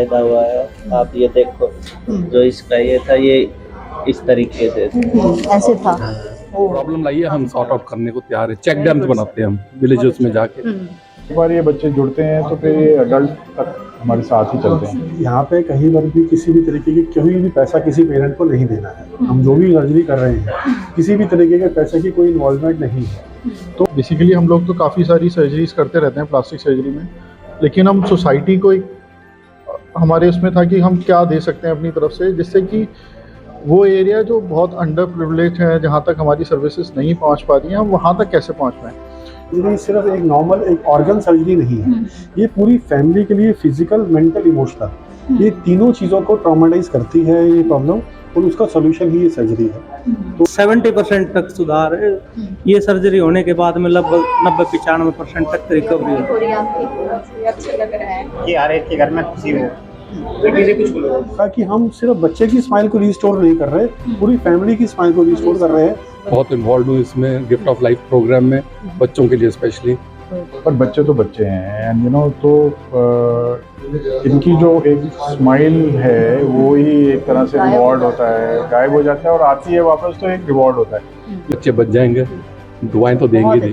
फायदा हुआ है। आप ये देखो, जो इसका ये था, ये इस तरीके से ऐसे था। प्रॉब्लम लाइए, हम सॉर्ट आउट करने को तैयार है। चेक डैम्स बनाते हैं हम विलेजेस में जाके। एक बार ये बच्चे जुड़ते हैं तो फिर ये अडल्ट तक हमारे साथ ही चलते हैं। यहाँ पे कहीं पर भी किसी भी तरीके की कोई भी पैसा किसी पेरेंट को नहीं देना है। हम जो भी सर्जरी कर रहे हैं किसी भी तरीके के पैसे की कोई इन्वॉल्वमेंट नहीं है। तो बेसिकली हम लोग तो काफ़ी सारी सर्जरीज करते रहते हैं प्लास्टिक सर्जरी में, लेकिन हम सोसाइटी को एक हमारे उसमें था कि हम क्या दे सकते हैं अपनी तरफ से, जिससे कि वो एरिया जो बहुत अंडर प्रिविलेज है, जहाँ तक हमारी सर्विसेज नहीं पहुँच पा रही हैं, हम वहाँ तक कैसे पहुँच पाएँ। सर्जरी सिर्फ एक नॉर्मल एक ऑर्गन सर्जरी नहीं है, ये पूरी फैमिली के लिए फिजिकल, मेंटल, इमोशनल, ये तीनों चीज़ों को ट्रॉमेटाइज करती है ये प्रॉब्लम, और उसका सोल्यूशन ही ये सर्जरी है। तो 70% तक सुधार है। ये सर्जरी होने के बाद में लगभग 90-95% तक रिकवरी है। अच्छा लग रहा है कि हर एक के घर में खुशी हो। ताकि हम सिर्फ बच्चे की स्माइल को रिस्टोर नहीं कर रहे, पूरी फैमिली की स्माइल को रिस्टोर कर रहे हैं। बहुत इन्वॉल्व हूँ इसमें, गिफ्ट ऑफ लाइफ प्रोग्राम में, बच्चों के लिए स्पेशली। पर बच्चे तो बच्चे हैं एंड तो इनकी जो एक स्माइल है वो ही एक तरह से रिवॉर्ड होता है, गायब हो जाता है और आती है वापस तो एक रिवॉर्ड होता है। बच्चे बच जाएंगे, दुआएं तो देंगे।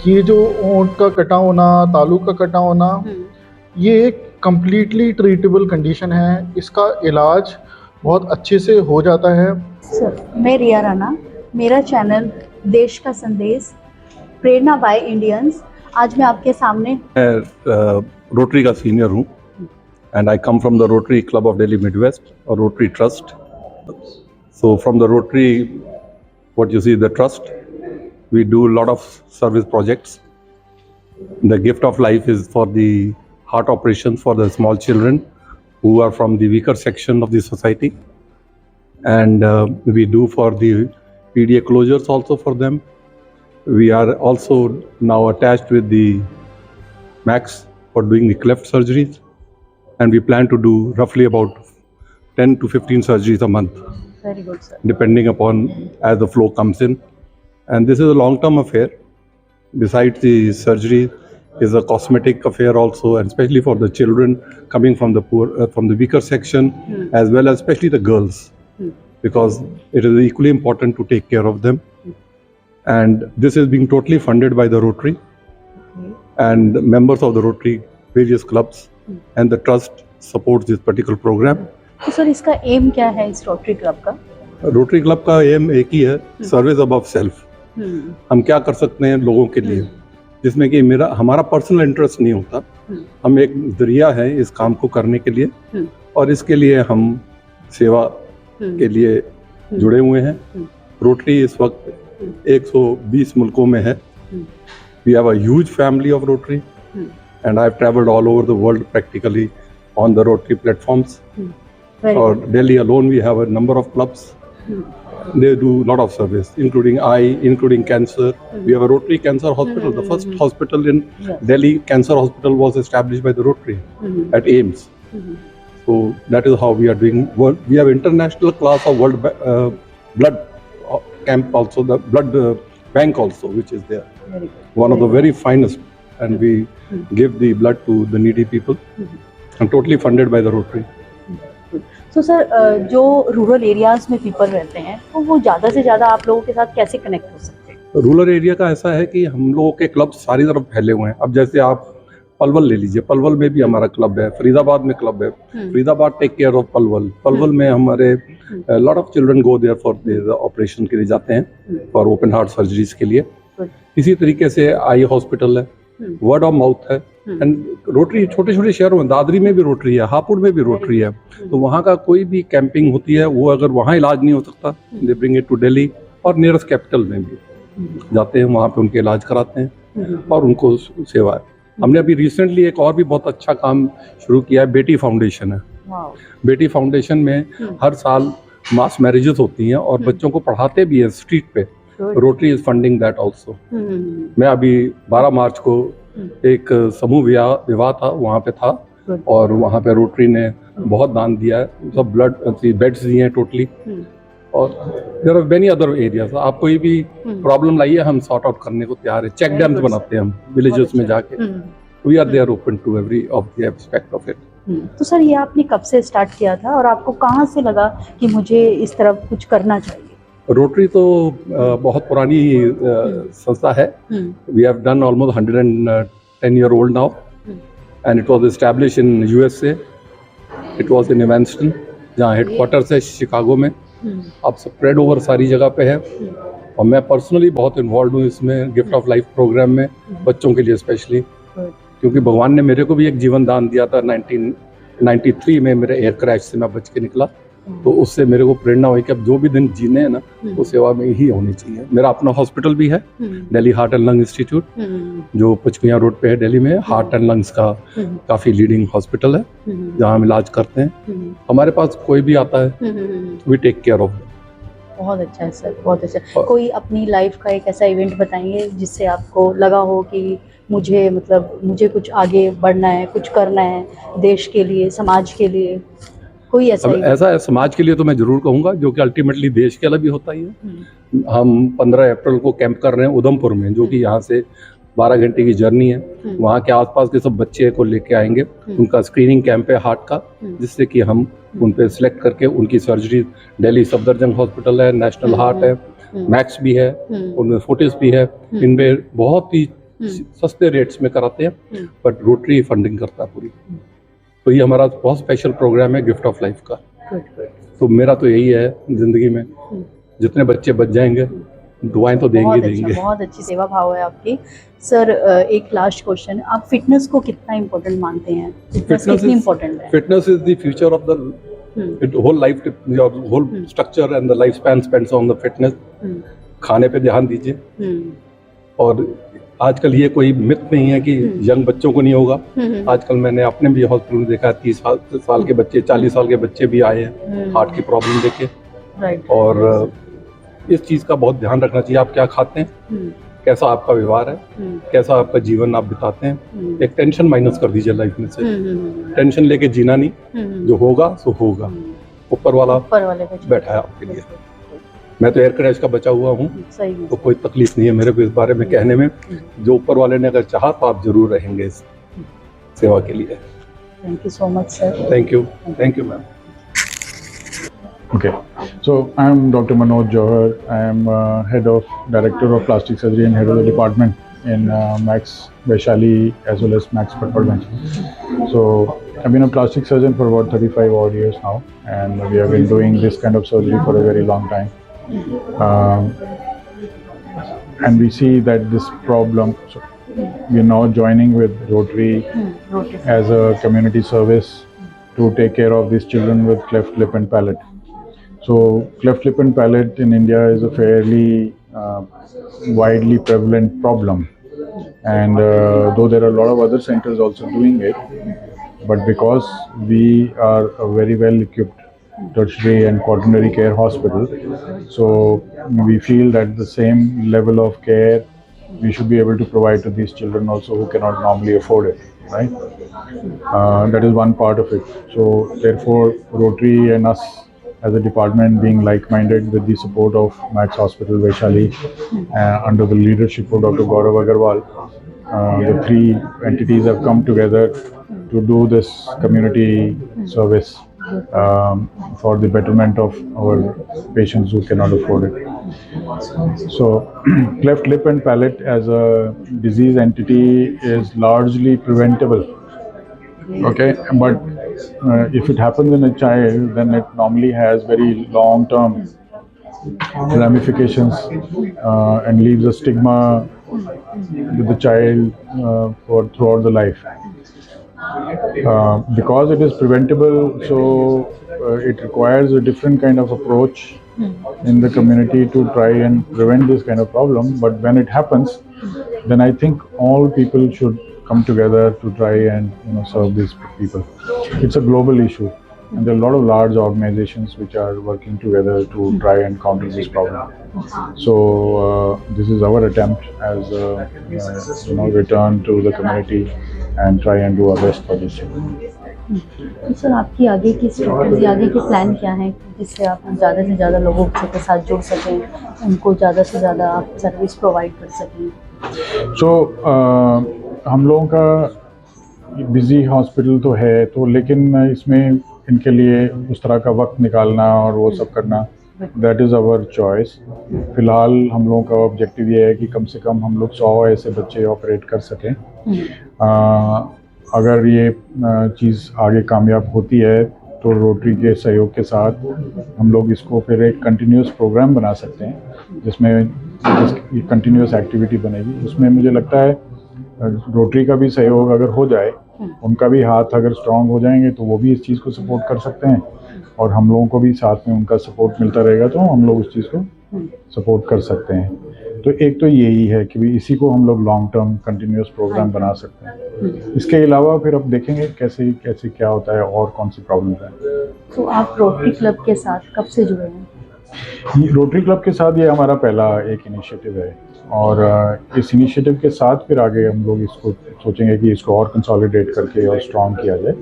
ये जो ऊँट का कटा होना, तालू का कटा होना, ये एक कम्प्लीटली ट्रीटेबल कंडीशन है। इसका इलाज बहुत अच्छे से हो जाता है। सर, मैं रिया राणा, मेरा चैनल देश का संदेश, प्रेरणा बाय इंडियंस। आज मैं आपके सामने रोटरी का सीनियर हूँ and I come from the Rotary club of Delhi Midwest और Rotary trust. So from the Rotary, what you see the trust, we do lot of service projects. The gift of life is for the heart operations for the small children who are from the weaker section of the society, and we do for the PDA closures also for them. We are also now attached with the Max for doing the cleft surgeries, and we plan to do roughly about 10 to 15 surgeries a month. Very good, sir. Depending upon as the flow comes in, and this is a long-term affair. Besides the surgery, is a cosmetic affair also, and especially for the children coming from the poor, from the weaker section, as well as especially the girls, because it is equally important to take care of them. And this is being totally funded by the Rotary and members of the Rotary, various clubs, and the trust supports this particular program. तो sir, इसका M क्या है इस rotary club का? Rotary club का M एक ही है, service above self. हम क्या कर सकते हैं लोगों के लिए, जिसमें कि हमारा पर्सनल इंटरेस्ट नहीं होता। हम एक जरिया है इस काम को करने के लिए, और इसके लिए हम सेवा के लिए जुड़े हुए हैं। रोटरी इस वक्त 120 मुल्कों में है। We have a huge family of Rotary and I have travelled all over the world practically on the Rotary platforms. और Delhi alone we have a number of clubs. They do a lot of service, including eye, including cancer. We have a Rotary Cancer Hospital. The first hospital in Delhi, Cancer Hospital, was established by the Rotary at AIIMS. So that is how we are doing work. We have international class of World Blood Camp also, the Blood Bank also, which is there. One of the very finest. And we give the blood to the needy people and totally funded by the Rotary. तो sir, जो rural areas में people रहते हैं तो वो ज़्यादा से ज़्यादा आप लोगों के साथ कैसे कनेक्ट हो सकते हैं? रूरल एरिया का ऐसा है कि हम लोगों के क्लब सारी तरफ फैले हुए हैं। अब जैसे आप पलवल ले लीजिए, पलवल में भी हमारा क्लब है, फरीदाबाद में क्लब है। Faridabad take care of Palwal में हमारे lot of children go there for their operation के लिए जाते हैं, फॉर ओपन हार्ट सर्जरीज के लिए। इसी तरीके से आई हॉस्पिटल है, वर्ड ऑफ माउथ है। एंड रोटरी छोटे छोटे शहरों में, दादरी में भी रोटरी है, हापुड़ में भी रोटरी है। तो वहाँ का कोई भी कैंपिंग होती है, वो अगर वहाँ इलाज नहीं हो सकता, they bring it to Delhi, और नियरेस्ट कैपिटल में भी जाते हैं, वहाँ पे उनके इलाज कराते हैं और उनको सेवा है। हमने अभी रिसेंटली एक और भी बहुत अच्छा काम शुरू किया है, बेटी फाउंडेशन है। बेटी फाउंडेशन में हर साल मास मैरिजेस होती हैं और बच्चों को पढ़ाते भी हैं स्ट्रीट पे। Rotary is funding that also. मैं अभी 12 मार्च को एक समूह विवाह था, वहाँ पे था, और वहाँ पे रोटरी ने बहुत दान दिया है, सब ब्लड बेड्स दिए हैं टोटली। और there are many other areas. आप कोई भी प्रॉब्लम लाइए, हम सॉर्ट आउट करने को तैयार है। चेक डैम्स बनाते हैं हम विलेजेस में जाके। We are there open to every of the aspect of it. तो सर ये आपने कब से स्टार्ट किया था और आपको कहाँ से लगा कि मुझे इस तरफ कुछ करना चाहिए? रोटरी तो बहुत पुरानी संस्था है. We have done almost 110 year old now, and it was established in USA. It was in Evanston, जहाँ हेडक्वार्टर्स है शिकागो में. अब स्प्रेड ओवर सारी जगह पे है, और मैं पर्सनली बहुत इन्वॉल्व हूँ इसमें, गिफ्ट ऑफ लाइफ प्रोग्राम में, बच्चों के लिए स्पेशली, क्योंकि भगवान ने मेरे को भी एक जीवन दान दिया था. 1993 में मेरे एयर क्रैश से मैं बच के निकला, तो उससे मेरे को प्रेरणा हुई कि अब जो भी दिन जीने हैं ना, वो सेवा में ही होनी चाहिए. मेरा अपना हॉस्पिटल भी है, Delhi heart and lung institute, जो पचकुया रोड पे है दिल्ली में. हार्ट एंड लंग्स का काफ़ी लीडिंग हॉस्पिटल है, जहाँ हम इलाज करते हैं. हमारे पास कोई भी आता है, वी टेक केयर ऑफ. बहुत अच्छा है सर, बहुत अच्छा. कोई अपनी लाइफ का एक ऐसा इवेंट बताएंगे जिससे आपको लगा हो कि मुझे कुछ आगे बढ़ना है, कुछ करना है देश के लिए, समाज के लिए, कोई ऐसा अब ऐसा है समाज के लिए तो मैं जरूर कहूँगा, जो कि अल्टीमेटली देश के लिए भी होता ही है. हम 15 अप्रैल को कैंप कर रहे हैं उधमपुर में, जो कि यहाँ से 12 घंटे की जर्नी है. वहाँ के आसपास के सब बच्चे को लेके आएंगे. उनका स्क्रीनिंग कैंप है हार्ट का, जिससे कि हम उन पे सिलेक्ट करके उनकी सर्जरी, दिल्ली सफदरजंग हॉस्पिटल है, नेशनल हार्ट है, मैक्स भी है, उनमें फोर्टिस भी है, इनमें बहुत ही सस्ते रेट्स में कराते हैं, बट रोटरी फंडिंग करता है पूरी. तो ये हमारा बहुत स्पेशल प्रोग्राम है गिफ्ट ऑफ लाइफ का. तो मेरा तो यही है जिंदगी में, जितने बच्चे बच जाएंगे, दुआएं तो देंगे ही देंगे. बहुत अच्छी सेवा भाव है आपकी. सर एक लास्ट क्वेश्चन, आप फिटनेस को कितना इम्पोर्टेंट मानते हैं? फिटनेस कितनी इम्पोर्टेंट है? Fitness is the future of the whole life. Your whole structure and the life span spends on the fitness. खाने पे ध्यान दीजिए. और आजकल ये कोई मिथ नहीं है कि यंग बच्चों को नहीं होगा. आजकल मैंने अपने भी हॉस्पिटल में देखा, 30 साल के बच्चे, 40 साल के बच्चे भी आए हैं हार्ट की प्रॉब्लम देके. और इस चीज़ का बहुत ध्यान रखना चाहिए. आप क्या खाते हैं, कैसा आपका व्यवहार है, कैसा आपका जीवन आप बिताते हैं. एक टेंशन माइनस कर दीजिए लाइफ में से. टेंशन लेके जीना नहीं, जो होगा सो होगा. ऊपर वाले बैठा है आपके लिए. मैं तो एयर क्रैश का बचा हुआ हूँ, तो कोई तकलीफ नहीं है मेरे को इस बारे में कहने में. जो ऊपर वाले ने अगर चाहा तो आप जरूर रहेंगे इस सेवा के लिए. Thank you so much sir. Thank you ma'am. Okay, so I'm Dr. Manoj Johar. I am head of Director of Plastic Surgery and head of the department in Max Vaishali as well as Max Patparganj. So I've been a plastic surgeon for about 35 odd years now, and we have been doing this kind of surgery for a very long time. And we see that this problem, so we are now joining with Rotary as a community service to take care of these children with cleft lip and palate. So cleft lip and palate in India is a fairly widely prevalent problem, and though there are a lot of other centers also doing it, but because we are a very well equipped tertiary and quaternary care hospital, so we feel that the same level of care we should be able to provide to these children also who cannot normally afford it, right? That is one part of it. So therefore Rotary and us as a department, being like-minded with the support of Max Hospital Vaishali, under the leadership of Dr. Gaurav Agarwal, the three entities have come together to do this community service for the betterment of our patients who cannot afford it. So cleft lip and palate as a disease entity is largely preventable. Okay, but if it happens in a child, then it normally has very long-term ramifications and leaves a stigma with the child for throughout the life. Because it is preventable, so it requires a different kind of approach in the community to try and prevent this kind of problem. But when it happens, then I think all people should come together to try and serve these people. It's a global issue, and there are a lot of large organizations which are working together to try and counter this problem. So this is our attempt as return to the community and try and do our best for this. तो sir आपकी आगे की strategy, आगे के plan क्या है जिससे आप ज़्यादा से ज़्यादा लोगों के साथ जुड़ सकें, उनको ज़्यादा से ज़्यादा आप सर्विस प्रोवाइड कर सकें? So हम लोगों का बिज़ी हॉस्पिटल तो है, तो लेकिन इसमें इनके लिए उस तरह का वक्त निकालना और वो सब करना, दैट इज़ आवर चॉइस। फ़िलहाल हम लोगों का ऑब्जेक्टिव ये है कि कम से कम हम लोग 100 ऐसे बच्चे ऑपरेट कर सकें। अगर ये चीज़ आगे कामयाब होती है तो रोटरी के सहयोग के साथ हम लोग इसको फिर एक कंटिन्यूस प्रोग्राम बना सकते हैं जिसमें कंटिन्यूस एक्टिविटी बनेगी। उसमें मुझे लगता है रोटरी का भी सहयोग अगर हो जाए, उनका भी हाथ अगर स्ट्रांग हो जाएंगे तो वो भी इस चीज़ को सपोर्ट कर सकते हैं और हम लोगों को भी साथ में उनका सपोर्ट मिलता रहेगा तो हम लोग उस चीज़ को सपोर्ट कर सकते हैं। तो एक तो यही है कि भी इसी को हम लोग लॉन्ग टर्म कंटिन्यूस प्रोग्राम बना सकते हैं। इसके अलावा फिर अब देखेंगे कैसे कैसे क्या होता है और कौन सी प्रॉब्लम्स हैं। तो आप रोटरी क्लब के साथ कब से जुड़े हैं? रोटरी क्लब के साथ ये हमारा पहला एक इनिशिएटिव है और इस इनिशिएटिव के साथ फिर आगे हम लोग इसको सोचेंगे कि इसको और कंसोलिडेट करके और स्ट्रॉन्ग किया जाए।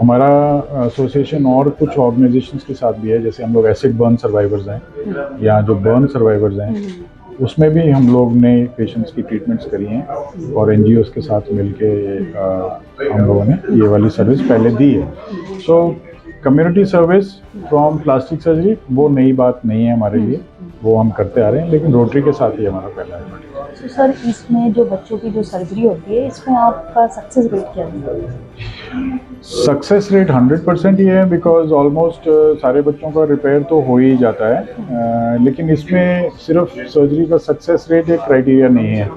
हमारा एसोसिएशन और कुछ ऑर्गेनाइजेशंस के साथ भी है, जैसे हम लोग एसिड बर्न सर्वाइवर्स हैं या जो बर्न सर्वाइवर्स हैं उसमें भी हम लोग ने पेशेंट्स की ट्रीटमेंट्स करी हैं और एनजीओज़ के साथ मिलके हम लोगों ने ये वाली सर्विस पहले दी है। सो community service from plastic surgery वो नई बात नहीं है हमारे लिए, वो हम करते आ रहे हैं, लेकिन रोटरी के साथ ही हमारा पहला है। तो सर इसमें जो बच्चों की जो सर्जरी होती है इसमें आपका सक्सेस रेट क्या है? सक्सेस रेट 100% ही है बिकॉज ऑलमोस्ट सारे बच्चों का रिपेयर तो हो ही जाता है, लेकिन इसमें सिर्फ सर्जरी का सक्सेस रेट एक क्राइटेरिया नहीं है।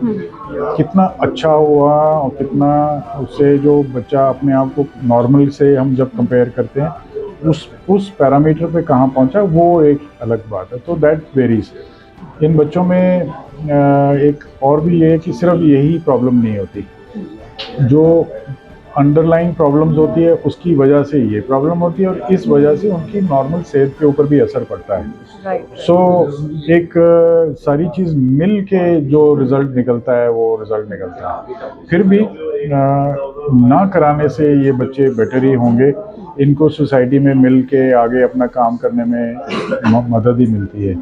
कितना अच्छा हुआ और कितना उससे जो बच्चा अपने आप को नॉर्मल से हम जब कंपेयर करते हैं उस पैरामीटर पे कहाँ पहुँचा वो एक अलग बात है, तो दैट वेरीज। इन बच्चों में एक और भी ये है कि सिर्फ यही प्रॉब्लम नहीं होती, जो अंडरलाइन प्रॉब्लम्स होती है उसकी वजह से ये प्रॉब्लम होती है और इस वजह से उनकी नॉर्मल सेहत के ऊपर भी असर पड़ता है। सो एक सारी चीज़ मिल के जो रिज़ल्ट निकलता है वो रिज़ल्ट निकलता है। फिर भी ना कराने से ये बच्चे बेटर ही होंगे, इनको सोसाइटी में मिल के आगे अपना काम करने में मदद ही मिलती है।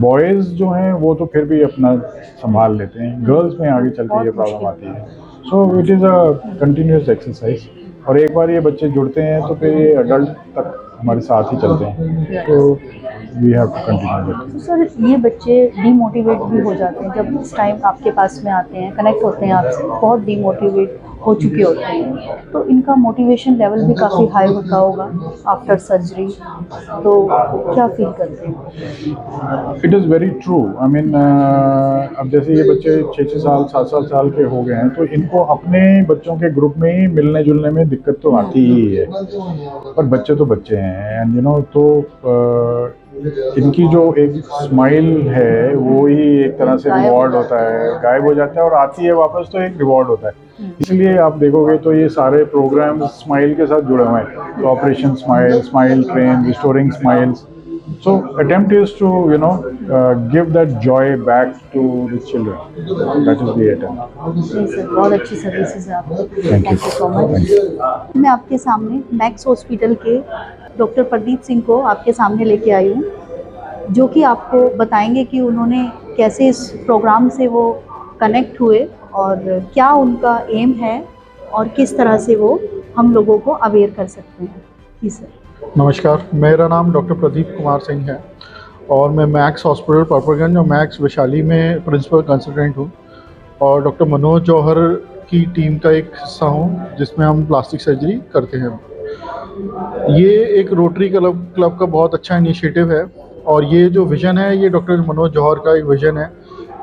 बॉयज़ जो हैं वो तो फिर भी अपना संभाल लेते हैं, गर्ल्स में आगे चल के ये प्रॉब्लम आती है। So it is a continuous exercise और एक बार ये बच्चे जुड़ते हैं तो फिर ये अडल्ट तक हमारे साथ ही चलते हैं, तो वी हैव टू कंटिन्यू। तो सर ये बच्चे डीमोटिवेट भी हो जाते हैं जब इस टाइम आपके पास में आते हैं, कनेक्ट होते हैं आपसे, बहुत डीमोटिवेट हो चुके होते हैं, तो इनका मोटिवेशन लेवल भी काफ़ी हाई होता होगा आफ्टर सर्जरी, तो क्या फील करते हैं? It is very true. I mean अब जैसे ये बच्चे 6-6 साल 7-7 साल के हो गए हैं तो इनको अपने बच्चों के ग्रुप में ही मिलने जुलने में दिक्कत तो आती ही है, पर बच्चे तो बच्चे हैं एंड यू नो, तो इनकी जो एक स्माइल है वो ही एक तरह से रिवॉर्ड होता है, गायब हो जाता है और आती है वापस तो एक रिवॉर्ड होता है। इसलिए आप देखोगे तो ये सारे प्रोग्राम स्माइल के साथ जुड़े हुए हैं, तो operation smile, smile train, restoring smiles. So attempt is to give that joy back to the children. That is the attempt. जी सर, बहुत अच्छी सर्विसेज है आपकी। Thank you. So much. मैं आपके सामने मैक्स हॉस्पिटल के डॉक्टर प्रदीप सिंह को आपके सामने लेके आई हूँ, जो कि आपको बताएंगे कि उन्होंने कैसे इस प्रोग्राम से वो कनेक्ट हुए और क्या उनका एम है और किस तरह से वो हम लोगों को अवेयर कर सकते हैं। जी सर। नमस्कार, मेरा नाम डॉक्टर प्रदीप कुमार सिंह है और मैं मैक्स हॉस्पिटल परपरगंज और मैक्स वैशाली में प्रिंसिपल कंसल्टेंट हूँ और डॉक्टर मनोज जौहर की टीम का एक हिस्सा हूँ जिसमें हम प्लास्टिक सर्जरी करते हैं। ये एक रोटरी क्लब का बहुत अच्छा इनिशिएटिव है और ये जो विज़न है ये डॉक्टर मनोज जौहर का एक विज़न है,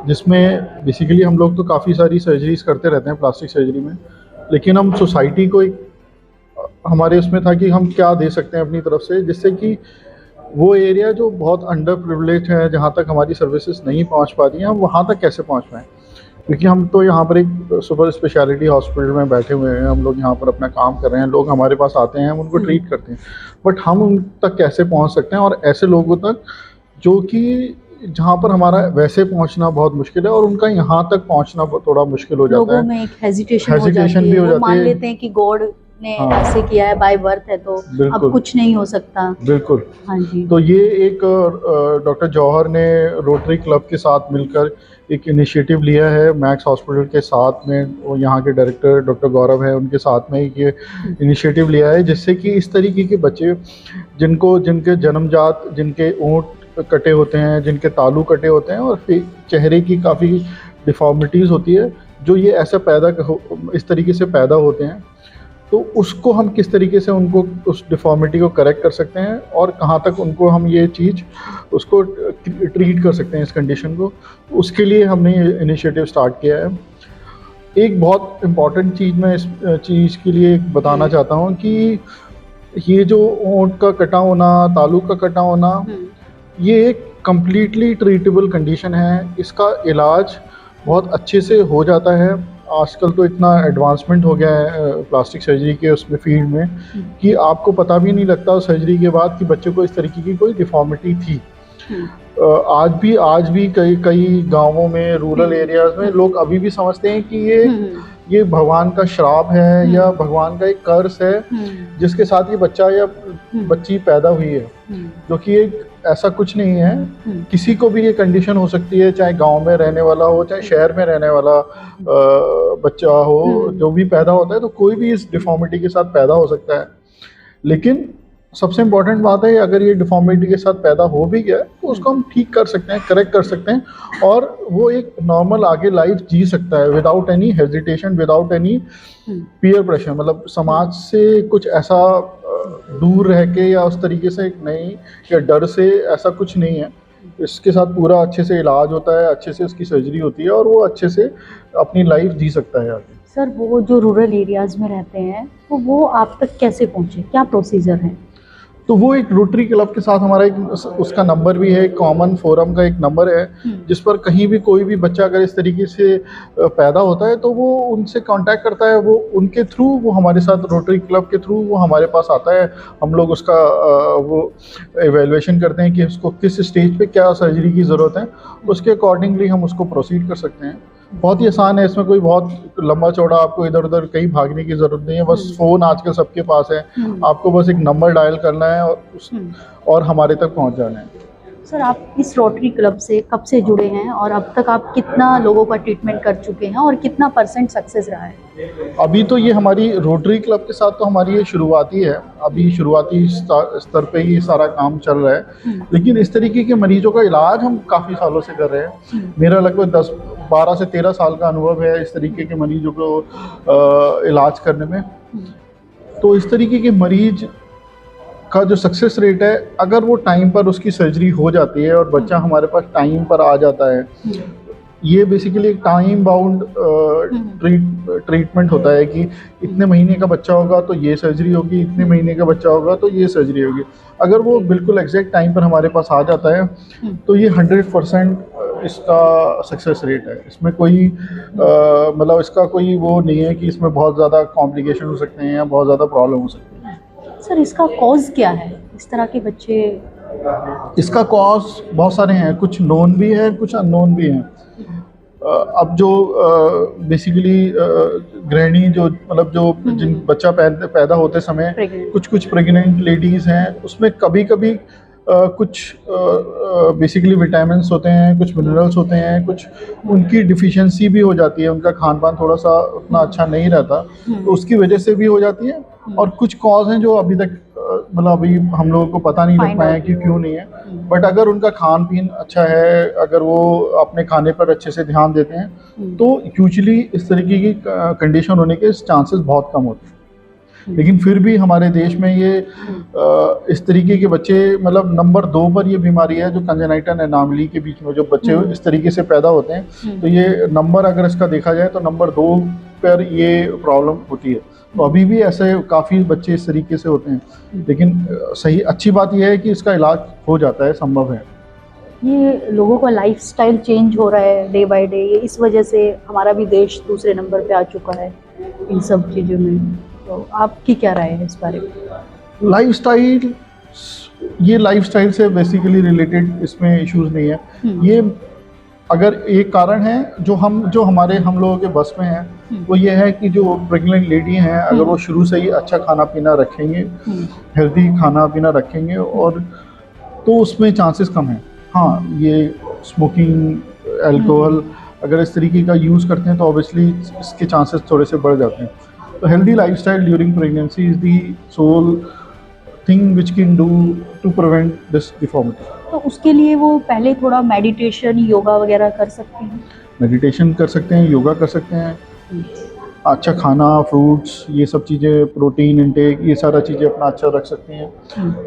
जिसमें बेसिकली हम लोग तो काफ़ी सारी सर्जरीज करते रहते हैं प्लास्टिक सर्जरी में, लेकिन हम सोसाइटी को एक हमारे उसमें था कि हम क्या दे सकते हैं अपनी तरफ से, जिससे कि वो एरिया जो बहुत अंडर प्रिविलेज है, जहाँ तक हमारी सर्विसेज नहीं पहुँच पाती हैं, हम वहाँ तक कैसे पहुँच पाएँ। क्योंकि हम तो यहाँ पर एक सुपर स्पेशलिटी हॉस्पिटल में बैठे हुए हैं, हम लोग यहाँ पर अपना काम कर रहे हैं, लोग हमारे पास आते हैं, हम उनको ट्रीट करते हैं, बट हम उन तक कैसे पहुँच सकते हैं और ऐसे लोगों तक जो कि जहाँ पर हमारा वैसे पहुँचना बहुत मुश्किल है और उनका यहाँ तक पहुँचना थोड़ा मुश्किल हो जाता है। लोगों में एक हेजिटेशन भी हो जाती है, मान लेते हैं कि गॉड ने हाँ। ऐसे किया है, बाय बर्थ है, तो अब बिल्कुल। कुछ नहीं हो सकता। बिल्कुल। हाँ जी। तो ये एक डॉक्टर जौहर ने रोटरी क्लब के साथ मिलकर एक इनिशिएटिव लिया है, मैक्स हॉस्पिटल के साथ में, वो यहाँ के डायरेक्टर डॉक्टर गौरव है, उनके साथ में ये इनिशिएटिव लिया है, जिससे कि इस तरीके के बच्चे जिनके जन्मजात, जिनके ऊँट कटे होते हैं, जिनके तालू कटे होते हैं और फिर चेहरे की काफ़ी डिफॉर्मिटीज़ होती है, जो ये ऐसा इस तरीके से पैदा होते हैं, तो उसको हम किस तरीके से उनको उस डिफॉर्मिटी को करेक्ट कर सकते हैं और कहाँ तक उनको हम ये चीज़ उसको ट्रीट कर सकते हैं इस कंडीशन को, उसके लिए हमने ये इनिशिएटिव स्टार्ट किया है। एक बहुत इम्पॉर्टेंट चीज़ मैं इस चीज़ के लिए बताना चाहता हूँ कि ये जो ऊँट का कटा होना, तालू का कटा होना, ये एक कम्प्लीटली ट्रीटेबल कंडीशन है। इसका इलाज बहुत अच्छे से हो जाता है। आजकल तो इतना एडवांसमेंट हो गया है प्लास्टिक सर्जरी के उसमें फील्ड में कि आपको पता भी नहीं लगता सर्जरी के बाद कि बच्चे को इस तरीके की कोई डिफॉर्मिटी थी। आज भी कई गांवों में, रूरल एरियाज में लोग अभी भी समझते हैं कि ये भगवान का श्राप है या भगवान का एक कर्स है जिसके साथ ये बच्चा या बच्ची पैदा हुई है, जो कि एक ऐसा कुछ नहीं है। किसी को भी ये कंडीशन हो सकती है, चाहे गांव में रहने वाला हो, चाहे शहर में रहने वाला बच्चा हो, जो भी पैदा होता है, तो कोई भी इस डिफॉर्मिटी के साथ पैदा हो सकता है। लेकिन सबसे इम्पॉर्टेंट बात है, अगर ये डिफॉर्मिटी के साथ पैदा हो भी गया तो उसको हम ठीक कर सकते हैं, करेक्ट कर सकते हैं और वो एक नॉर्मल आगे लाइफ जी सकता है without any hesitation, without any peer pressure. मतलब समाज से कुछ ऐसा दूर रह के या उस तरीके से नहीं, या डर से, ऐसा कुछ नहीं है। इसके साथ पूरा अच्छे से इलाज होता है, अच्छे से उसकी सर्जरी होती है और वो अच्छे से अपनी लाइफ जी सकता है आगे। सर, वो जो रूरल एरियाज में रहते हैं तो वो आप तक कैसे पहुँचे, क्या प्रोसीजर है? तो वो एक रोटरी क्लब के साथ हमारा एक उसका नंबर भी है, कॉमन फोरम का एक नंबर है, जिस पर कहीं भी कोई भी बच्चा अगर इस तरीके से पैदा होता है तो वो उनसे कांटेक्ट करता है, वो उनके थ्रू, वो हमारे साथ रोटरी क्लब के थ्रू वो हमारे पास आता है। हम लोग उसका वो एवेल्युएशन करते हैं कि उसको किस स्टेज पे क्या सर्जरी की ज़रूरत है, उसके अकॉर्डिंगली हम उसको प्रोसीड कर सकते हैं। बहुत ही आसान है, इसमें कोई बहुत लंबा चौड़ा आपको इधर उधर कहीं भागने की ज़रूरत नहीं है। बस फ़ोन आजकल सबके पास है, आपको बस एक नंबर डायल करना है और हमारे तक पहुंच जाना है। सर, आप इस रोटरी क्लब से कब से जुड़े हैं और अब तक आप कितना लोगों का ट्रीटमेंट कर चुके हैं और कितना % सक्सेस रहा है? अभी तो ये हमारी रोटरी क्लब के साथ तो हमारी ये शुरुआती है, अभी शुरुआती स्तर पे ही सारा काम चल रहा है। लेकिन इस तरीके के मरीजों का इलाज हम काफ़ी सालों से कर रहे हैं। मेरा लगभग 12 से 13 साल का अनुभव है इस तरीके के मरीजों को इलाज करने में। तो इस तरीके के मरीज का जो सक्सेस रेट है, अगर वो टाइम पर उसकी सर्जरी हो जाती है और बच्चा हमारे पास टाइम पर आ जाता है, ये बेसिकली एक टाइम बाउंड ट्रीटमेंट होता है कि इतने महीने का बच्चा होगा तो ये सर्जरी होगी, इतने महीने का बच्चा होगा तो ये सर्जरी होगी। अगर वो बिल्कुल एग्जैक्ट टाइम पर हमारे पास आ जाता है तो ये 100% इसका सक्सेस रेट है। इसमें कोई मतलब इसका कोई वो नहीं है कि इसमें बहुत ज़्यादा कॉम्प्लिकेशन हो सकते हैं या बहुत ज़्यादा प्रॉब्लम हो सकती है। सर, इसका कॉज क्या है इस तरह के बच्चे? इसका कॉज बहुत सारे हैं, कुछ नोन भी है, कुछ अननोन भी हैं। अब जो बेसिकली गृहिणी जो मतलब जो जिन बच्चा पैदा होते समय कुछ प्रेग्नेंट लेडीज़ हैं, उसमें कभी कभी कुछ बेसिकली विटामिन्स होते हैं, कुछ मिनरल्स होते हैं, कुछ उनकी डिफिशियंसी भी हो जाती है, उनका खान पान थोड़ा सा उतना अच्छा नहीं रहता, तो उसकी वजह से भी हो जाती है। और कुछ कॉज हैं जो अभी तक मतलब अभी हम लोगों को पता नहीं लग पाया कि क्यों नहीं है। बट अगर उनका खान पीन अच्छा है, अगर वो अपने खाने पर अच्छे से ध्यान देते हैं, तो यूजुअली इस तरीके की कंडीशन होने के चांसेस बहुत कम होते हैं। लेकिन फिर भी हमारे देश में ये इस तरीके के बच्चे, मतलब नंबर 2 पर ये बीमारी है जो कंजेनाइटल एनोमली के बीच में जो बच्चे इस तरीके से पैदा होते हैं, तो ये नंबर अगर इसका देखा जाए तो नंबर 2 पर ये प्रॉब्लम होती है। तो अभी भी ऐसे काफ़ी बच्चे इस तरीके से होते हैं, लेकिन सही अच्छी बात यह है कि इसका इलाज हो जाता है, संभव है। ये लोगों का लाइफस्टाइल चेंज हो रहा है डे बाय डे, ये इस वजह से हमारा भी देश दूसरे नंबर पे आ चुका है इन सब चीज़ों में। तो आपकी क्या राय है इस बारे में? लाइफस्टाइल, ये लाइफस्टाइल से बेसिकली रिलेटेड इसमें इश्यूज नहीं है। ये अगर एक कारण है जो हम लोगों के बस में है, वो ये है कि जो प्रेग्नेंट लेडी हैं अगर वो शुरू से ही अच्छा खाना पीना रखेंगे, हेल्दी खाना पीना रखेंगे, और तो उसमें चांसेस कम हैं। हाँ, ये स्मोकिंग, अल्कोहल अगर इस तरीके का यूज़ करते हैं तो ऑब्वियसली इसके चांसेस थोड़े से बढ़ जाते हैं। तो healthy lifestyle during pregnancy is the sole thing which can do to prevent this deformity. तो उसके लिए वो पहले थोड़ा मेडिटेशन, योगा वगैरह कर सकते हैं? मेडिटेशन कर सकते हैं, योगा कर सकते हैं, अच्छा खाना, फ्रूट्स, ये सब चीज़ें, प्रोटीन इंटेक, ये सारा चीज़ें अपना अच्छा रख सकते हैं।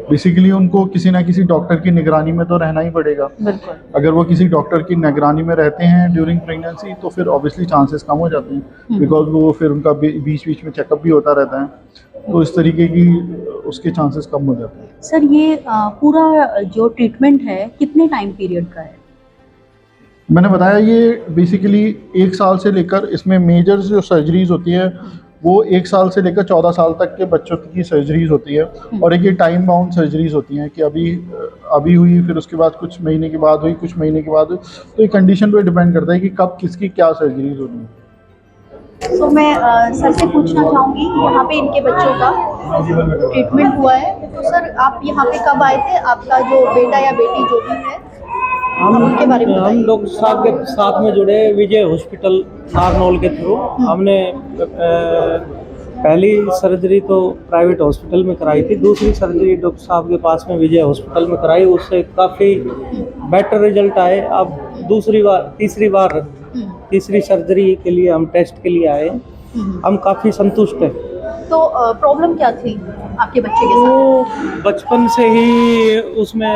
बेसिकली उनको किसी ना किसी डॉक्टर की निगरानी में तो रहना ही पड़ेगा। बिल्कुल। अगर वो किसी डॉक्टर की निगरानी में रहते हैं ड्यूरिंग प्रेगनेंसी तो फिर ऑब्वियसली चांसेस कम हो जाते हैं, बिकॉज वो फिर उनका बीच बीच में चेकअप भी होता रहता है, तो इस तरीके की उसके चांसेस कम हो जाते हैं। सर, ये पूरा जो ट्रीटमेंट है कितने टाइम पीरियड का है? मैंने बताया ये बेसिकली 1 साल से लेकर, इसमें मेजर जो सर्जरीज होती है वो 1 साल से लेकर 14 साल तक के बच्चों की सर्जरीज होती है, और एक ये टाइम बाउंड सर्जरीज होती हैं कि अभी हुई, फिर उसके बाद कुछ महीने के बाद हुई, कुछ महीने के बाद हुई, तो ये कंडीशन पे डिपेंड करता है कि कब किसकी क्या सर्जरीज होनी है। तो मैं सर से पूछना चाहूँगी, यहाँ पे इनके बच्चों का ट्रीटमेंट हुआ है, तो सर आप यहाँ पे कब आए थे? आपका जो बेटा या बेटी जो भी है उनके बारे में हम डॉक्टर साहब के साथ में जुड़े विजय हॉस्पिटल नारनौल के थ्रू। हमने पहली सर्जरी तो प्राइवेट हॉस्पिटल में कराई थी, दूसरी सर्जरी डॉक्टर साहब के पास में विजय हॉस्पिटल में कराई, उससे काफ़ी बेटर रिजल्ट आए। अब तीसरी सर्जरी के लिए हम टेस्ट के लिए आए, हम काफ़ी संतुष्ट हैं। तो प्रॉब्लम क्या थी आपके बच्चे के साथ? वो बचपन से ही उसमें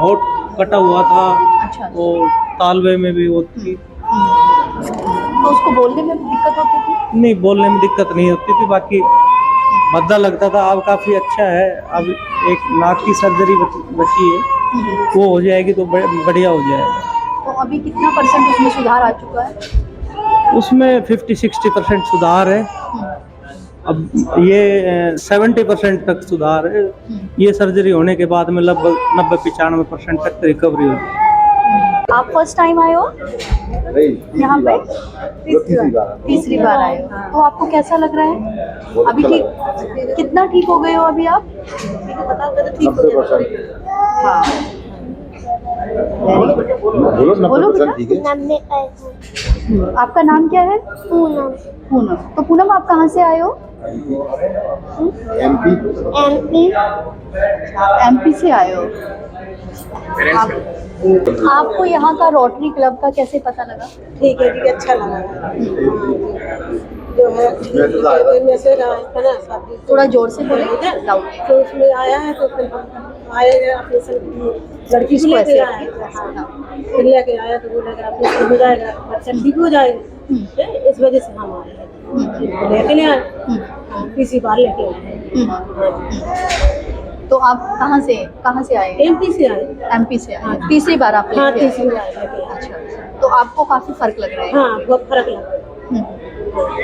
होठ कटा हुआ था। अच्छा। वो तालवे में भी होती, तो उसको बोलने में दिक्कत होती थी? नहीं, बोलने में दिक्कत नहीं होती थी, बाकी भद्दा लगता था। अब काफ़ी अच्छा है। अब एक नाक की सर्जरी बची है, वो हो जाएगी तो बढ़िया हो जाएगा। तो अभी कितना % उसमें सुधार आ चुका है? उसमें 50-60% सुधार है। अब ये 70% तक सुधार है। ये सर्जरी होने के बाद में लगभग 90-95% तक रिकवरी होगी। आप फर्स्ट टाइम आए हो यहाँ पे? तीसरी बार आए हो। तो आपको कैसा लग रहा है अभी? ठीक, कितना ठीक हो गए हो अभी आप? हाँ, बोलो बेटा। आपका नाम क्या है? पूनम। तो पूनम, आप कहाँ से आए हो? एमपी से आए हो। आपको यहाँ का रोटरी क्लब का कैसे पता लगा? ठीक है जी, अच्छा लगा। जो है मैसेज आया था ना, शादी थोड़ा जोर से बोले, लाउड। तो उसमें आया है, तो फिर आए ऑपरेशन लड़की को लेके आया, फिर लेके आया तो बोला ऑपरेशन हो जाएगा, बच्चा ठीक हो जाएगा। इस वजह से हम आए हैं, लेके आए, तीसरी बार लेके आए। तो आप कहाँ से आए? एमपी से आए। एमपी से आए। तीसरी बार आप हाँ, लेके आए? तीसरी बार लेके आए। अच्छा, तो आपको काफी फर्क लग रहा है? हाँ, बहुत फर्क लगा।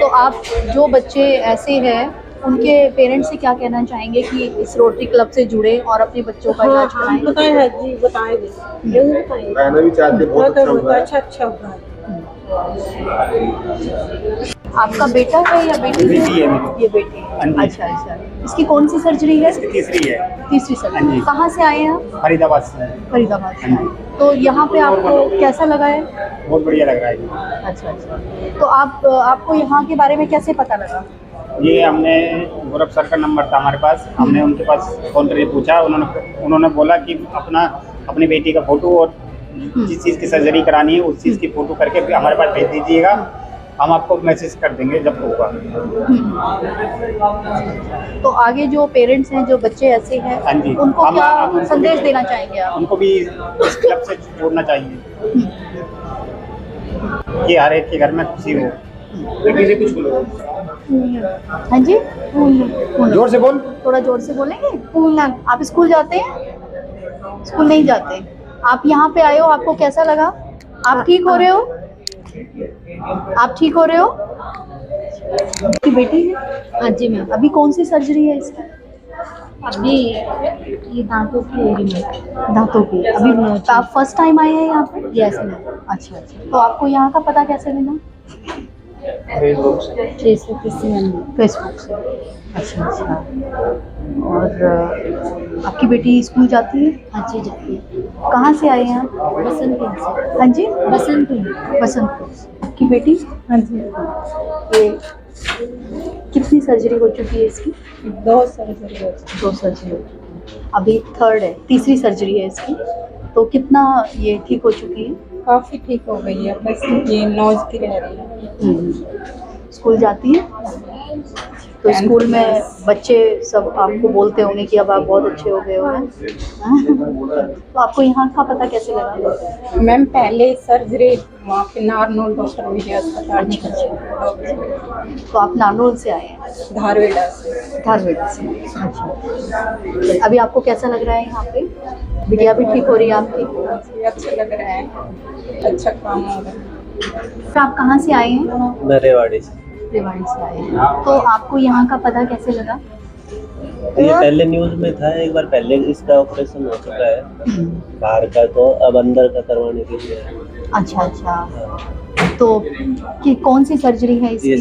तो आप जो बच्चे ऐसे हैं उनके पेरेंट्स से क्या कहना चाहेंगे कि इस रोटरी क्लब से जुड़े और अपने बच्चों का इलाज कराएं? बताए हैं जी, बताएंगे, जरूर बताएंगे। रहना भी चाहते, बहुत अच्छा हुआ है। आपका बेटा है या बेटी है? ये बेटी है। अच्छा। इसकी कौन सी सर्जरी है? तीसरी है। तीसरी सर्जरी। कहाँ से आए हैं आप? फरीदाबाद से। फरीदाबाद से आए। तो यहाँ पे आपको कैसा लगा है? बहुत बढ़िया लग रहा है। अच्छा। तो आपको यहाँ के बारे में कैसे पता लगा? ये हमने गौरव सर का नंबर था हमारे पास, हमने उनके पास फोन करके पूछा, उन्होंने बोला कि अपनी बेटी का फोटो और जिस चीज़ की सर्जरी करानी है उस चीज़ की फोटो करके हमारे पास भेज दीजिएगा, हम आपको मैसेज कर देंगे जब होगा। तो आगे जो पेरेंट्स हैं, जो बच्चे ऐसे हैं, हाँ जी, उनको क्या संदेश देना चाहेंगे आप? उनको भी इस क्लब से जोड़ना चाहिए कि हर एक के घर में खुशी हो। कुछ बोलो। हाँ जी, जोर से बोल। थोड़ा जोर से बोलेंगे? पूनम। आप स्कूल जाते हैं? स्कूल नहीं जाते। आप यहाँ पे आए हो, आपको कैसा लगा? आप ठीक हो रहे हो? आप ठीक हो रहे हो? आपकी बेटी है? हाँ जी मैम। अभी कौन सी सर्जरी है इसकी? अभी ये दांतों की दांतों की अभी आप फर्स्ट टाइम आए हैं यहाँ पे? Yes ma'am. अच्छा अच्छा, तो आपको यहाँ का पता कैसे मिला? फेसबुक से। अच्छा अच्छा। और आपकी बेटी स्कूल जाती है? हाँ जी जाती है। कहाँ से आए हैं आप? बसंतपुर से। हाँ जी, बसंतपुर। बसंतपुर से। आपकी बेटी? हाँ जी। ये कितनी सर्जरी हो चुकी है इसकी? 2 सर्जरी हो चुकी 2 सर्जरी हो चुकी है, अभी 3rd है, तीसरी सर्जरी है इसकी। तो कितना ये ठीक हो चुकी है? है। काफ़ी ठीक हो गई है, बस ये नोज की रह रही है। स्कूल जाती है? तो स्कूल में बच्चे सब आपको बोलते होंगे कि अब आप बहुत अच्छे हो गए हो, हैं? तो आपको यहाँ का पता कैसे लगा? मैम पहले सर्जरी वहाँ पे नारनौल डॉक्टर विजय अस्पताल में। तो आप नारनौल से आए हैं? धारवेड़ा से। धारवेड़ा से। अच्छा, अभी आपको कैसा लग रहा है यहाँ पे? बिटिया भी ठीक हो रही है आपकी? अच्छा लग रहा है, अच्छा काम हो रहा है। तो आप कहाँ से आए हैं? मैं रेवाड़ी से। रेवाड़ी से आए हैं। तो आपको यहाँ का पता कैसे लगा? ये पहले न्यूज में था, एक बार पहले इसका ऑपरेशन हो चुका है बाहर का, तो अब अंदर का करवाने के लिए। अच्छा अच्छा। तो कि कौन सी सर्जरी है इसकी? ये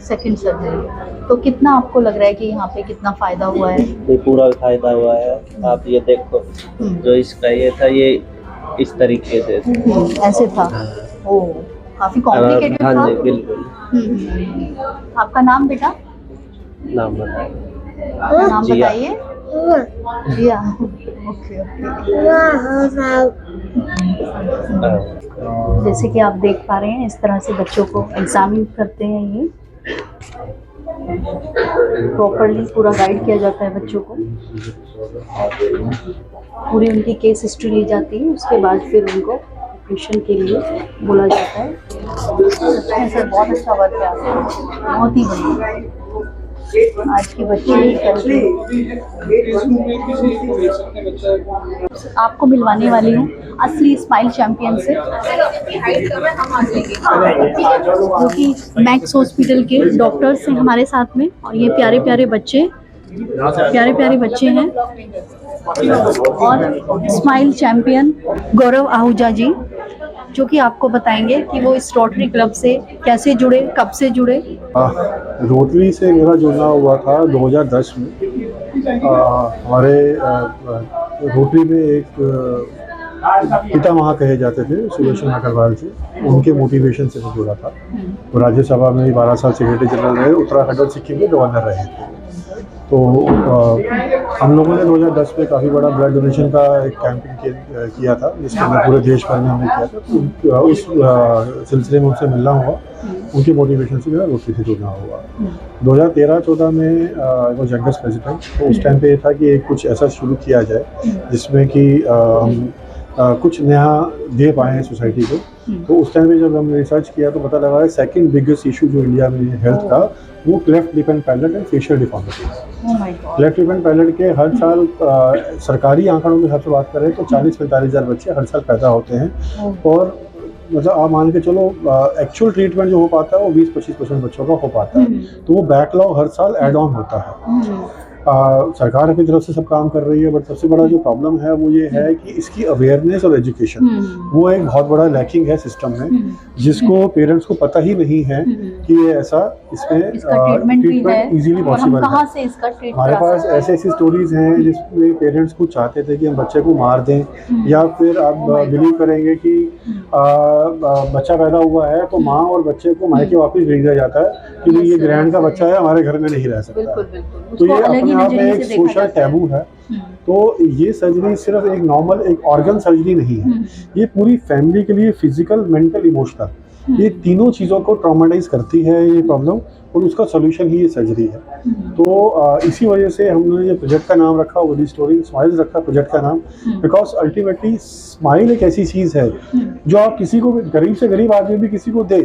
सेकंड सर्जरी। तो कितना आपको लग रहा है कि यहाँ पे कितना फायदा हुआ है? ये पूरा फायदा हुआ है। आप ये देखो, जो इसका ये था ये इस तरीके से ऐसे था। ओ, काफी कॉम्प्लिकेटेड था। हाँ जी बिल्कुल। आपका नाम बेटा? नाम बताइए। नाम जिया। बताइए। जिया। Okay okay. जैसे कि आप देख पा रहे हैं, इस तरह से बच्चों को एग्जामिन करते हैं। ये प्रॉपरली पूरा गाइड किया जाता है बच्चों को, पूरी उनकी केस हिस्ट्री ली जाती है, उसके बाद फिर उनको ऑपरेशन के लिए बोला जाता है। सर बहुत अच्छा वर्क है आपका, बहुत ही बढ़िया। आज के बच्चे आपको मिलवाने वाली हूँ असली स्माइल चैंपियन से, जो कि मैक्स हॉस्पिटल के डॉक्टर्स हैं हमारे साथ में। और ये प्यारे प्यारे बच्चे हैं। और स्माइल चैंपियन गौरव आहूजा जी, जो कि आपको बताएंगे कि वो इस रोटरी क्लब से कैसे जुड़े, कब से जुड़े। रोटरी से मेरा जुड़ना हुआ था 2010 में। हमारे रोटरी में एक पितामह कहे जाते थे सुदर्शन अग्रवाल जी, उनके मोटिवेशन से मैं जुड़ा था। वो राज्यसभा में 12 साल सेक्रेटरी जनरल रहे, उत्तराखंड और सिक्किम में गवर्नर रहे थे। तो हम लोगों ने 2010 में काफ़ी बड़ा ब्लड डोनेशन का एक कैंपेन किया था, जिसके अंदर पूरे देश भर में हमने किया था। तो उस सिलसिले में उनसे मिलना हुआ, उनकी मोटिवेशन से मेरा रोटरी से जुड़ना हुआ। 2013-14 में वो जंगस प्रेसिडेंट, तो उस टाइम पे ये था कि कुछ ऐसा शुरू किया जाए जिसमें कि हम कुछ नया दे पाएँ सोसाइटी को। तो उस टाइम पे जब हमने रिसर्च किया तो पता लगा है सेकंड बिगेस्ट इशू जो इंडिया में हेल्थ का, वो cleft lip and palate and facial deformities. Cleft lip and palate के हर साल सरकारी आंकड़ों में सबसे बात करें तो 40-45 हज़ार बच्चे हर साल पैदा होते हैं। और मतलब आप मान के चलो एक्चुअल ट्रीटमेंट जो हो पाता है वो 20-25% बच्चों का हो पाता है। तो वो बैकलॉग हर साल एड ऑन होता है। सरकार अपनी तरफ से सब काम कर रही है, बट सबसे बड़ा जो प्रॉब्लम है वो ये है कि इसकी अवेयरनेस और एजुकेशन, वो एक बहुत बड़ा लैकिंग है सिस्टम में, जिसको पेरेंट्स को पता ही नहीं है कि ये ऐसा इसमें ट्रीटमेंट इजीली पॉसिबल है। हमारे पास ऐसे ऐसी स्टोरीज हैं जिसमें पेरेंट्स कुछ चाहते थे कि हम बच्चे को मार दें, या फिर आप बिलीव करेंगे कि बच्चा पैदा हुआ है तो माँ और बच्चे को मायके वापस भेज दिया जाता है कि ये ग्रैंड का बच्चा है, हमारे घर में नहीं रह सकता। तो ये अपने आप में एक सोशल टैबू है। तो ये सर्जरी सिर्फ एक नॉर्मल एक ऑर्गन सर्जरी नहीं है, ये पूरी फैमिली के लिए फिजिकल, मेंटल, इमोशनल, ये तीनों चीज़ों को ट्रॉमेटाइज करती है ये प्रॉब्लम, और उसका सोल्यूशन ही ये सर्जरी है। तो इसी वजह से हमने ये प्रोजेक्ट का नाम रखा, वो रिस्टोरिंग स्माइल्स रखा प्रोजेक्ट का नाम, बिकॉज अल्टीमेटली स्माइल एक ऐसी चीज़ है जो आप किसी को भी, गरीब से गरीब आदमी भी किसी को दे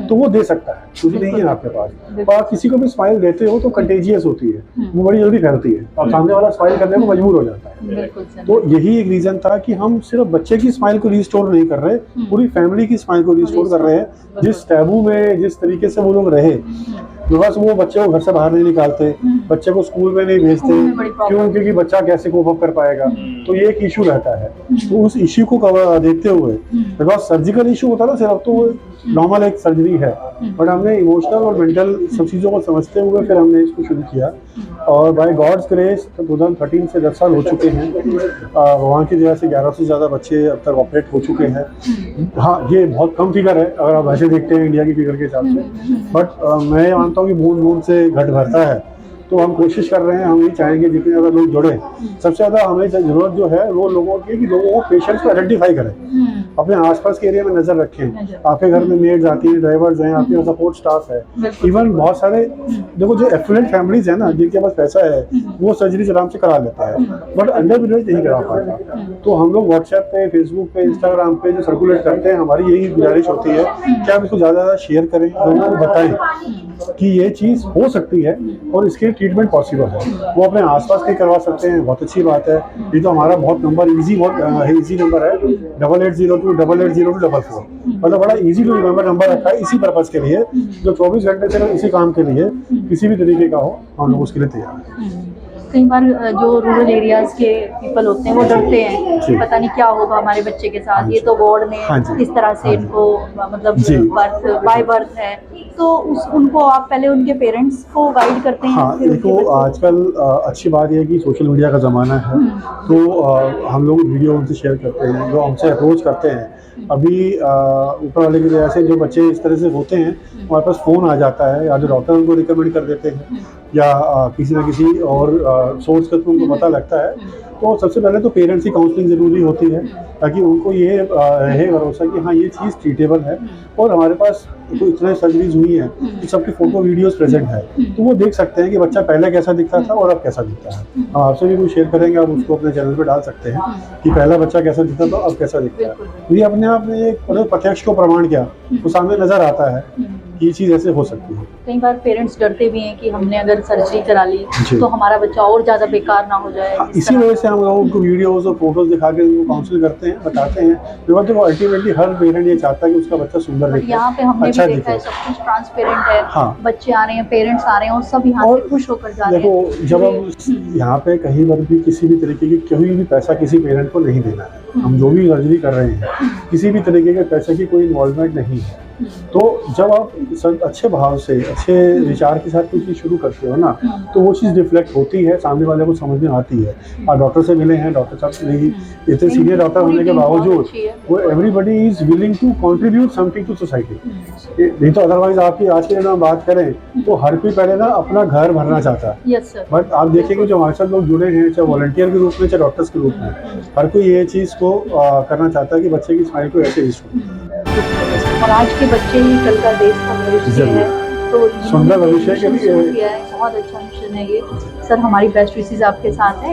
तो वो दे सकता है, कुछ नहीं है आपके पास। तो आप किसी को भी स्माइल देते हो तो कंटेजियस होती है, वो बड़ी जल्दी फैलती है और सामने वाला स्माइल करने को मजबूर हो जाता है। तो यही एक रीज़न था कि हम सिर्फ बच्चे की स्माइल को रिस्टोर नहीं कर रहे, पूरी फैमिली की स्माइल को रिस्टोर कर रहे हैं। जिस टैबू में जिस तरीके से वो लोग रहे, बिकॉज वो बच्चे को घर से बाहर नहीं निकालते, बच्चे को स्कूल में नहीं भेजते, स्कूल में बड़ी प्रॉब्लम क्यों? क्योंकि बच्चा कैसे कोप अप कर पाएगा, तो ये एक इशू रहता है। तो उस इशू को देखते हुए, बिकॉज सर्जिकल इशू होता है ना सिर्फ, तो वो नॉर्मल एक सर्जरी है, बट हमने इमोशनल और मेंटल सब चीज़ों को समझते हुए फिर हमने इसको शुरू किया। और बाय गॉड्स ग्रेस 2013 से 10 साल हो चुके हैं। भगवान की दया से 1100 से ज़्यादा बच्चे अब तक ऑपरेट हो चुके हैं। हाँ, ये बहुत कम फिगर है अगर आप ऐसे देखते हैं इंडिया की फिगर के हिसाब से, बट मैं मानता हूँ कि बूंद बूंद से घट भरता है। तो हम कोशिश कर रहे हैं, हम ये चाहेंगे जितने ज़्यादा लोग जुड़े। सबसे ज़्यादा हमें जरूरत जो है वो लोगों की, कि लोगों को पेशेंट्स को आइडेंटिफाई करें, अपने आसपास के एरिया में नजर रखें। आपके घर में मेड्स आती हैं, ड्राइवर्स हैं, आपके सपोर्ट स्टाफ है, इवन बहुत सारे देखो जो एफ्लुएंट फैमिलीज है ना, जिनके पास पैसा है वो सर्जरी आराम से करा लेता है, बट अंडर प्रिविलेज नहीं करा पाता। तो हम लोग व्हाट्सएप पे, फेसबुक पे, इंस्टाग्राम पे जो सर्कुलेट करते हैं, हमारी यही गुजारिश होती है कि आप इसको ज़्यादा शेयर करें, लोगों को बताएं कि ये चीज़ हो सकती है और इसके ट्रीटमेंट पॉसिबल है। वो अपने आसपास के करवा सकते हैं, बहुत अच्छी बात है। ये तो हमारा बहुत नंबर इजी नंबर है 8802880244, मतलब बड़ा इजी टू रिमेंबर नंबर रखा है इसी पर्पज के लिए, जो 24 घंटे से इसी काम के लिए किसी भी तरीके का हो, हम लोग उसके लिए तैयार हैं। कई बार जो रूरल एरियाज के पीपल होते हैं वो डरते हैं कि पता नहीं क्या होगा हमारे बच्चे के साथ, ये तो वार्ड में इस तरह से इनको मतलब बर्थ बाय बर्थ है, तो उनको आप पहले उनके पेरेंट्स को गाइड करते हैं? हाँ, देखो आजकल अच्छी बात यह है कि सोशल मीडिया का ज़माना है, तो हम लोग वीडियो उनसे शेयर करते हैं, जो हमसे अप्रोच करते हैं। अभी ऊपर वाले की वजह से जो बच्चे इस तरह से होते हैं, हमारे पास फ़ोन आ जाता है, या जो डॉक्टर उनको रिकमेंड कर देते हैं, या किसी न किसी और सोर्स के थ्रू उनको पता लगता है। तो सबसे पहले तो पेरेंट्स की काउंसलिंग ज़रूरी होती है, ताकि उनको ये रहे भरोसा कि हाँ ये चीज़ ट्रीटेबल है। और हमारे पास तो इतने सर्जरीज हुई हैं कि सबकी फ़ोटो वीडियोस प्रेजेंट है, तो वो देख सकते हैं कि बच्चा पहले कैसा दिखता था और अब कैसा दिखता है। हम आपसे भी कुछ शेयर करेंगे, आप उसको अपने चैनल पे डाल सकते हैं कि पहला बच्चा कैसा दिखता था, अब कैसा दिखता है। ये अपने आप में एक प्रत्यक्ष को प्रमाण किया, तो सामने नज़र आता है ये चीज़ ऐसे हो सकती है। कई बार पेरेंट्स डरते भी हैं कि हमने अगर सर्जरी करा ली तो हमारा बच्चा और ज़्यादा बेकार ना हो जाए। इसी वजह से हम लोगों को वीडियोस और फोटोज दिखा के उनको काउंसिल करते हैं, बताते हैं। बिकॉज देखो अल्टीमेटली हर पेरेंट ये चाहता है कि उसका बच्चा सुंदर दिखे, यहाँ पे हमने अच्छा भी देखा है, दिखे। सब कुछ ट्रांसपेरेंट है। हाँ। बच्चे आ रहे हैं, पेरेंट्स आ रहे हैं और सब यहाँ से खुश होकर जा रहे हैं। देखो जब हम यहाँ पे कहीं पर भी किसी भी तरीके की कोई भी पैसा किसी पेरेंट को नहीं देना है। हम जो भी सर्जरी कर रहे हैं किसी भी तरीके के पैसे की कोई इन्वॉल्वमेंट नहीं है। तो जब आप अच्छे भाव से, अच्छे विचार के साथ कोई चीज़ शुरू करते हो ना, तो वो चीज़ रिफ्लेक्ट होती है, सामने वाले को समझ में आती है। आप डॉक्टर से मिले हैं, डॉक्टर साहब नहीं, इतने सीनियर डॉक्टर होने के बावजूद वो everybody is willing to contribute something to society. नहीं तो अदरवाइज आपकी आज के दिन हम बात करें तो हर कोई पहले ना अपना घर भरना चाहता है। Yes sir. बट आप देखेंगे जो हमारे साथ लोग जुड़े हैं, चाहे वॉलंटियर के रूप में, चाहे डॉक्टर्स के रूप में, हर कोई ये चीज़ को करना चाहता है कि बच्चे की स्माइल को ऐसे इशू। और आज के बच्चे ही कल का देश का भविष्य है, तो सुंदर भविष्य के लिए बहुत अच्छा मिशन है ये सर। हमारी बेस्ट विशेस आपके साथ है।